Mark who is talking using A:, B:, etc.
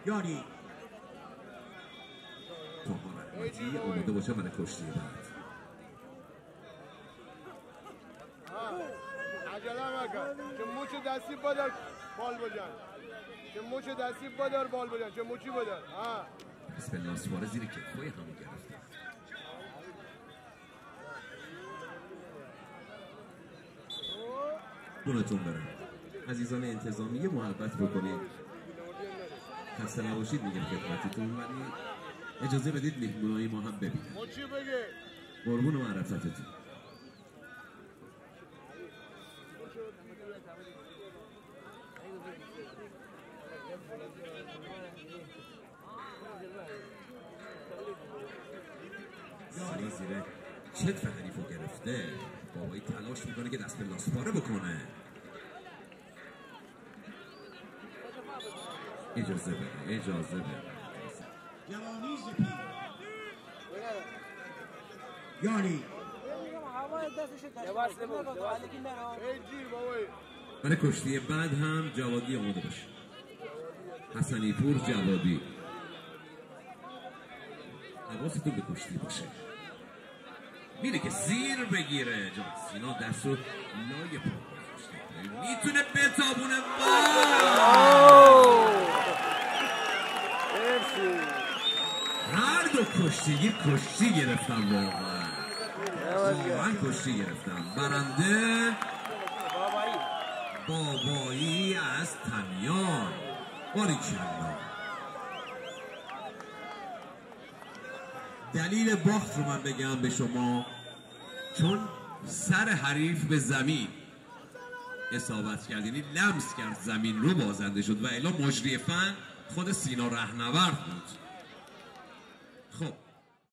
A: یاری
B: طاهر رحمتی آماده باشه برای کشتی بعد.
C: عجله مکن که موچ دستی بدار بال بجن، که موچ دستی بدار بال بجن، که موچی بدار.
B: بسم الله سواره زیر کتفای همو گرفته. دونتون برم عزیزان انتظامی یه محبت بکنید، خسته نباشید میگم خدمتتون، ولی اجازه بدید مهمونای ما هم ببینید.
C: موچی بگه
B: قربون و معرفتتون. سری زیره چتف حریفو گرفته، بابایی تلاش میکنه که دست به لاسپاره بکنه. اجازه بده
A: جوانی زپی یاری
B: برای کشتی بعد هم جوادی آماده باشه. حسنی پور جوادی، حواستون به کشتی باشه. میره که زیر بگیره جان سینا دست رو لای پا میتونه بتابونه. هر دو کشتی گرفتم، واقعا کشتی گرفتم. برنده بابایی از تمیان. باریکلا. دلیل باخت رو من بگم به شما، چون سر حریف به زمین اصابت کرد، یعنی لمس کرد زمین رو، بازنده شد و الا مجری فن خود سینا رهنورد بود. خب